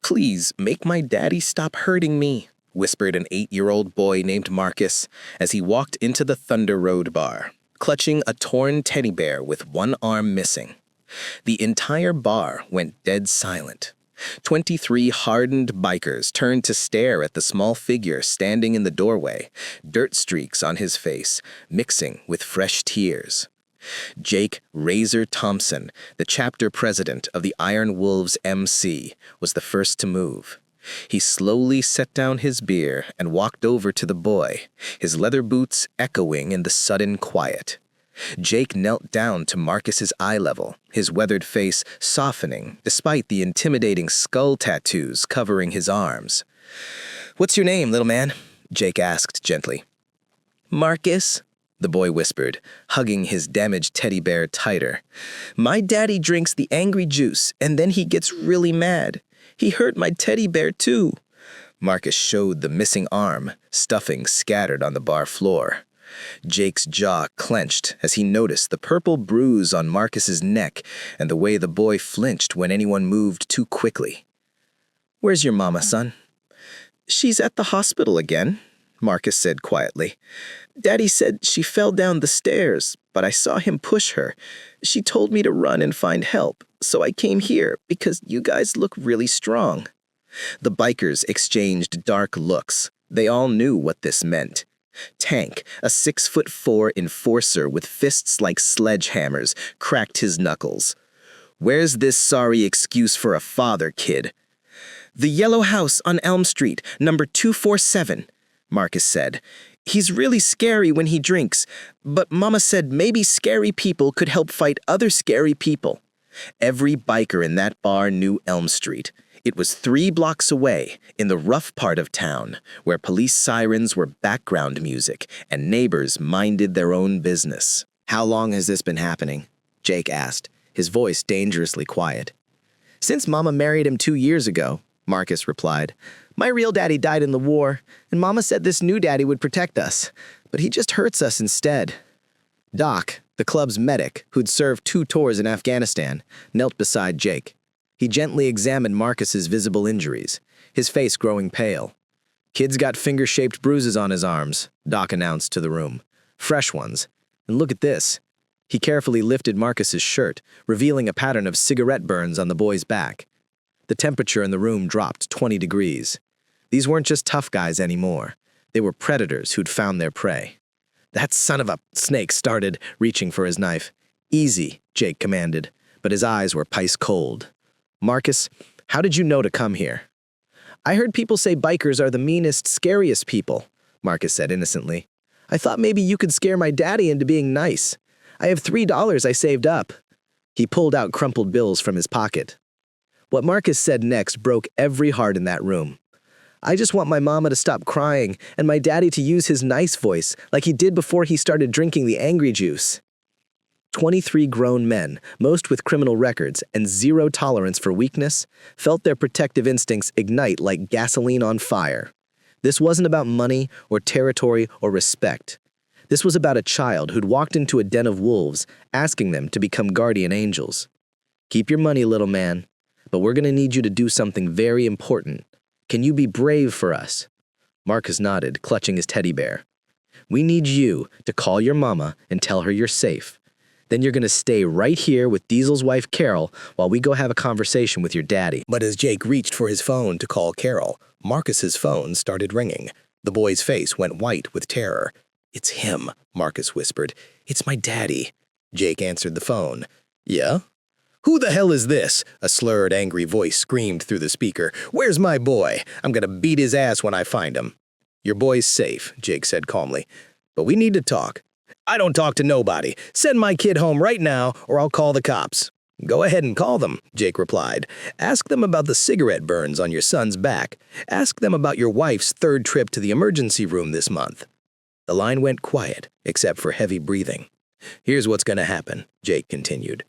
"Please, make my daddy stop hurting me," whispered an 8-year-old boy named Marcus as he walked into the Thunder Road bar, clutching a torn teddy bear with one arm missing. The entire bar went dead silent. 23 hardened bikers turned to stare at the small figure standing in the doorway, dirt streaks on his face, mixing with fresh tears. Jake Razor Thompson, the chapter president of the Iron Wolves MC, was the first to move. He slowly set down his beer and walked over to the boy, his leather boots echoing in the sudden quiet. Jake knelt down to Marcus's eye level, his weathered face softening despite the intimidating skull tattoos covering his arms. "What's your name, little man?" Jake asked gently. "Marcus," the boy whispered, hugging his damaged teddy bear tighter. "My daddy drinks the angry juice, and then he gets really mad. He hurt my teddy bear too." Marcus showed the missing arm, stuffing scattered on the bar floor. Jake's jaw clenched as he noticed the purple bruise on Marcus's neck and the way the boy flinched when anyone moved too quickly. "Where's your mama, son?" "She's at the hospital again," Marcus said quietly. "Daddy said she fell down the stairs, but I saw him push her. She told me to run and find help, so I came here because you guys look really strong." The bikers exchanged dark looks. They all knew what this meant. Tank, a 6'4" enforcer with fists like sledgehammers, cracked his knuckles. "Where's this sorry excuse for a father, kid?" "The yellow house on Elm Street, number 247, Marcus said. "He's really scary when he drinks, but Mama said maybe scary people could help fight other scary people." Every biker in that bar knew Elm Street. It was 3 blocks away, in the rough part of town, where police sirens were background music and neighbors minded their own business. "How long has this been happening?" Jake asked, his voice dangerously quiet. "Since Mama married him 2 years ago," Marcus replied. "My real daddy died in the war, and Mama said this new daddy would protect us, but he just hurts us instead." Doc, the club's medic, who'd served 2 tours in Afghanistan, knelt beside Jake. He gently examined Marcus's visible injuries, his face growing pale. "Kid's got finger-shaped bruises on his arms," Doc announced to the room. "Fresh ones. And look at this." He carefully lifted Marcus's shirt, revealing a pattern of cigarette burns on the boy's back. The temperature in the room dropped 20 degrees. These weren't just tough guys anymore. They were predators who'd found their prey. "That son of a..." Snake started, reaching for his knife. "Easy," Jake commanded, but his eyes were ice cold. "Marcus, how did you know to come here?" "I heard people say bikers are the meanest, scariest people," Marcus said innocently. "I thought maybe you could scare my daddy into being nice. I have $3 I saved up." He pulled out crumpled bills from his pocket. What Marcus said next broke every heart in that room. "I just want my mama to stop crying and my daddy to use his nice voice like he did before he started drinking the angry juice." 23 grown men, most with criminal records and zero tolerance for weakness, felt their protective instincts ignite like gasoline on fire. This wasn't about money or territory or respect. This was about a child who'd walked into a den of wolves, asking them to become guardian angels. "Keep your money, little man, but we're going to need you to do something very important. Can you be brave for us?" Marcus nodded, clutching his teddy bear. "We need you to call your mama and tell her you're safe. Then you're going to stay right here with Diesel's wife, Carol, while we go have a conversation with your daddy." But as Jake reached for his phone to call Carol, Marcus's phone started ringing. The boy's face went white with terror. "It's him," Marcus whispered. "It's my daddy." Jake answered the phone. "Yeah?" "Who the hell is this?" A slurred, angry voice screamed through the speaker. "Where's my boy? I'm going to beat his ass when I find him." "Your boy's safe," Jake said calmly. "But we need to talk." "I don't talk to nobody. Send my kid home right now, or I'll call the cops." "Go ahead and call them," Jake replied. "Ask them about the cigarette burns on your son's back. Ask them about your wife's 3rd trip to the emergency room this month." The line went quiet, except for heavy breathing. "Here's what's going to happen," Jake continued.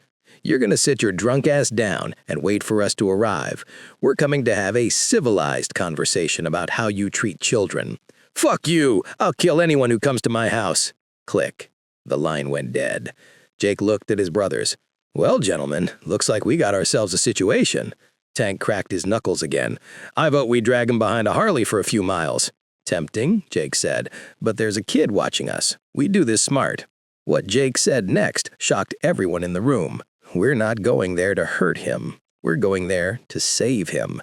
"You're going to sit your drunk ass down and wait for us to arrive. We're coming to have a civilized conversation about how you treat children." "Fuck you! I'll kill anyone who comes to my house." Click. The line went dead. Jake looked at his brothers. "Well, gentlemen, looks like we got ourselves a situation. Tank cracked his knuckles again. I vote we drag him behind a Harley for a few miles. Tempting, Jake said, but there's a kid watching us. We do this smart. What Jake said next shocked everyone in the room. We're not going there to hurt him. We're going there to save him.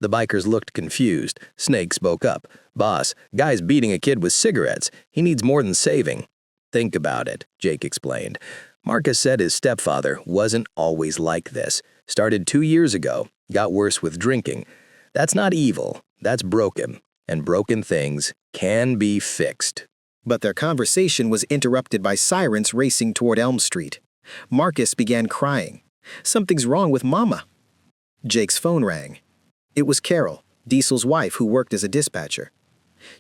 The bikers looked confused. Snake spoke up. Boss, guy's beating a kid with cigarettes. He needs more than saving. Think about it, Jake explained. Marcus said his stepfather wasn't always like this. Started 2 years ago, got worse with drinking. That's not evil, that's broken. And broken things can be fixed. But their conversation was interrupted by sirens racing toward Elm Street. Marcus began crying. Something's wrong with Mama. Jake's phone rang. It was Carol, Diesel's wife, who worked as a dispatcher.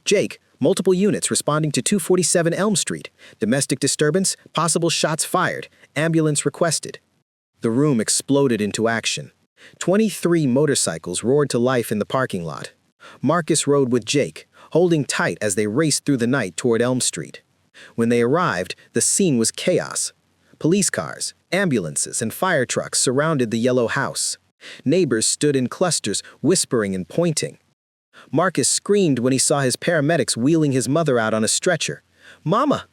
Jake, multiple units responding to 247 Elm Street. Domestic disturbance, possible shots fired, ambulance requested. The room exploded into action. 23 motorcycles roared to life in the parking lot. Marcus rode with Jake, holding tight as they raced through the night toward Elm Street. When they arrived, the scene was chaos. Police cars, ambulances, and fire trucks surrounded the yellow house. Neighbors stood in clusters, whispering and pointing. Marcus screamed when he saw his paramedics wheeling his mother out on a stretcher. Mama!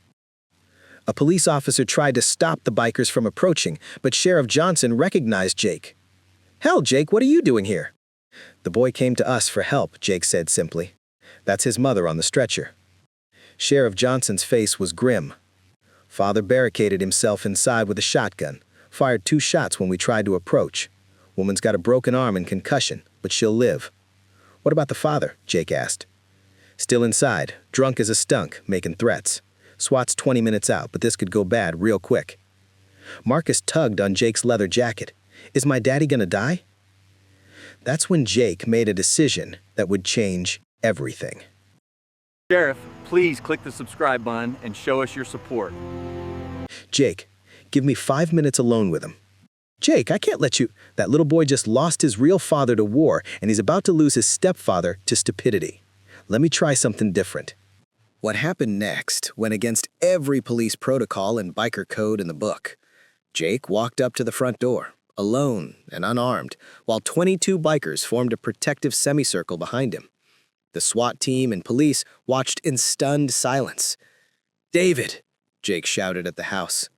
A police officer tried to stop the bikers from approaching, but Sheriff Johnson recognized Jake. Hell, Jake, what are you doing here? The boy came to us for help, Jake said simply. That's his mother on the stretcher. Sheriff Johnson's face was grim. Father barricaded himself inside with a shotgun, fired 2 shots when we tried to approach. Woman's got a broken arm and concussion, but she'll live. What about the father? Jake asked. Still inside, drunk as a skunk, making threats. SWAT's 20 minutes out, but this could go bad real quick. Marcus tugged on Jake's leather jacket. Is my daddy gonna die? That's when Jake made a decision that would change everything. Sheriff, please click the subscribe button and show us your support. Jake, give me 5 minutes alone with him. Jake, I can't let you. That little boy just lost his real father to war, and he's about to lose his stepfather to stupidity. Let me try something different. What happened next went against every police protocol and biker code in the book. Jake walked up to the front door, alone and unarmed, while 22 bikers formed a protective semicircle behind him. The SWAT team and police watched in stunned silence. David, Jake shouted at the house.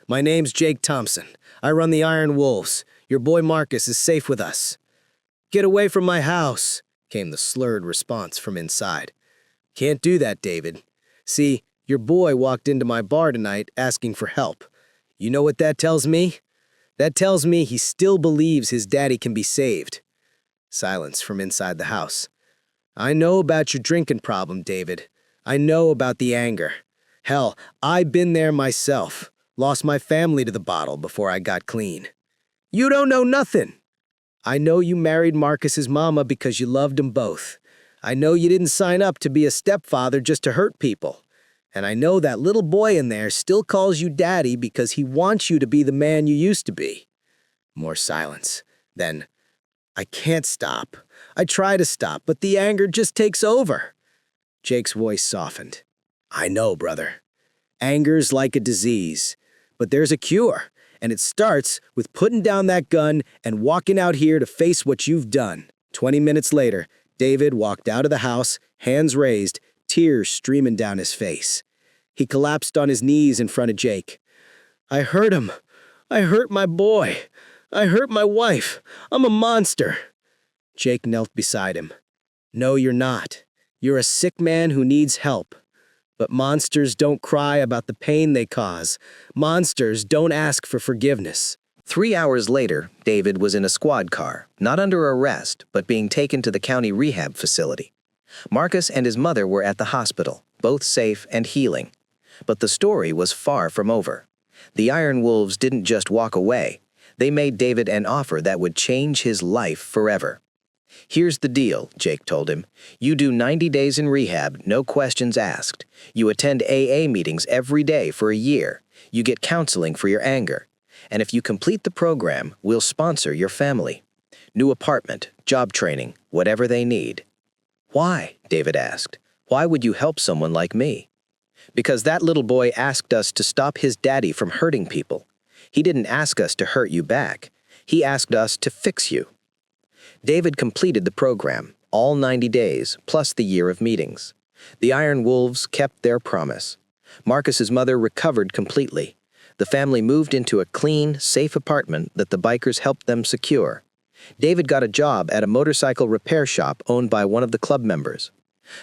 My name's Jake Thompson. I run the Iron Wolves. Your boy Marcus is safe with us. Get away from my house, came the slurred response from inside. Can't do that, David. See, your boy walked into my bar tonight asking for help. You know what that tells me? That tells me he still believes his daddy can be saved. Silence from inside the house. I know about your drinking problem, David. I know about the anger. Hell, I've been there myself. Lost my family to the bottle before I got clean. You don't know nothing. I know you married Marcus's mama because you loved them both. I know you didn't sign up to be a stepfather just to hurt people. And I know that little boy in there still calls you daddy because he wants you to be the man you used to be. More silence. Then, I can't stop. I try to stop, but the anger just takes over. Jake's voice softened. I know, brother. Anger's like a disease. But there's a cure, and it starts with putting down that gun and walking out here to face what you've done. 20 minutes later, David walked out of the house, hands raised, tears streaming down his face. He collapsed on his knees in front of Jake. I hurt him. I hurt my boy. I hurt my wife. I'm a monster. Jake knelt beside him. No, you're not. You're a sick man who needs help. But monsters don't cry about the pain they cause. Monsters don't ask for forgiveness. 3 hours later, David was in a squad car, not under arrest, but being taken to the county rehab facility. Marcus and his mother were at the hospital, both safe and healing. But the story was far from over. The Iron Wolves didn't just walk away. They made David an offer that would change his life forever. Here's the deal, Jake told him. You do 90 days in rehab, no questions asked. You attend AA meetings every day for a year. You get counseling for your anger. And if you complete the program, we'll sponsor your family. New apartment, job training, whatever they need. Why? David asked. Why would you help someone like me? Because that little boy asked us to stop his daddy from hurting people. He didn't ask us to hurt you back. He asked us to fix you. David completed the program, all 90 days, plus the year of meetings. The Iron Wolves kept their promise. Marcus's mother recovered completely. The family moved into a clean, safe apartment that the bikers helped them secure. David got a job at a motorcycle repair shop owned by one of the club members.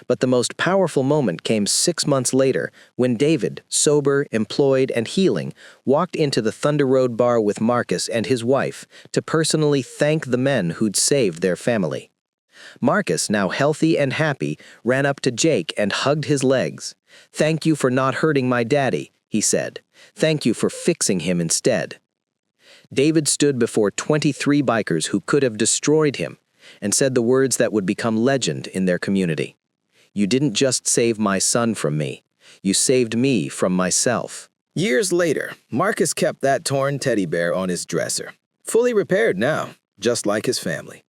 But the most powerful moment came 6 months later when David, sober, employed, and healing, walked into the Thunder Road bar with Marcus and his wife to personally thank the men who'd saved their family. Marcus, now healthy and happy, ran up to Jake and hugged his legs. "Thank you for not hurting my daddy," he said. "Thank you for fixing him instead." David stood before 23 bikers who could have destroyed him and said the words that would become legend in their community. "You didn't just save my son from me. You saved me from myself." Years later, Marcus kept that torn teddy bear on his dresser, fully repaired now, just like his family.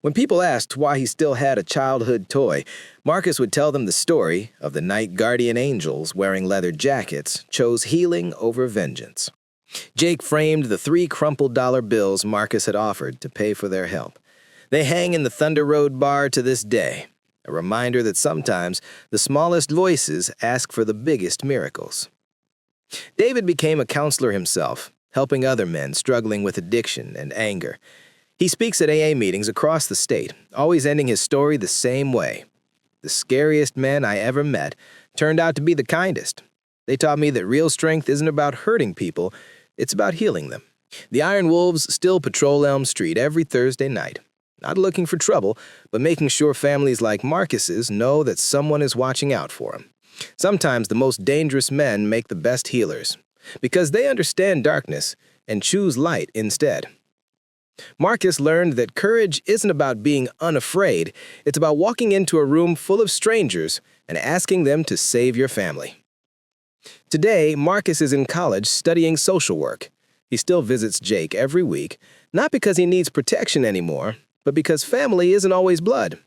When people asked why he still had a childhood toy, Marcus would tell them the story of the night guardian angels wearing leather jackets chose healing over vengeance. Jake framed the 3 crumpled dollar bills Marcus had offered to pay for their help. They hang in the Thunder Road bar to this day, a reminder that sometimes the smallest voices ask for the biggest miracles. David became a counselor himself, helping other men struggling with addiction and anger. He speaks at AA meetings across the state, always ending his story the same way. "The scariest men I ever met turned out to be the kindest. They taught me that real strength isn't about hurting people, it's about healing them." The Iron Wolves still patrol Elm Street every Thursday night, not looking for trouble, but making sure families like Marcus's know that someone is watching out for them. Sometimes the most dangerous men make the best healers, because they understand darkness and choose light instead. Marcus learned that courage isn't about being unafraid, it's about walking into a room full of strangers and asking them to save your family. Today, Marcus is in college studying social work. He still visits Jake every week, not because he needs protection anymore, but because family isn't always blood.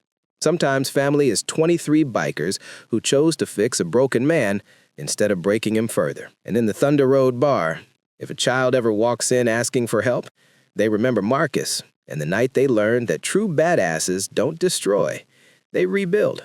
Sometimes family is 23 bikers who chose to fix a broken man instead of breaking him further. And in the Thunder Road bar, if a child ever walks in asking for help, they remember Marcus and the night they learned that true badasses don't destroy, they rebuild.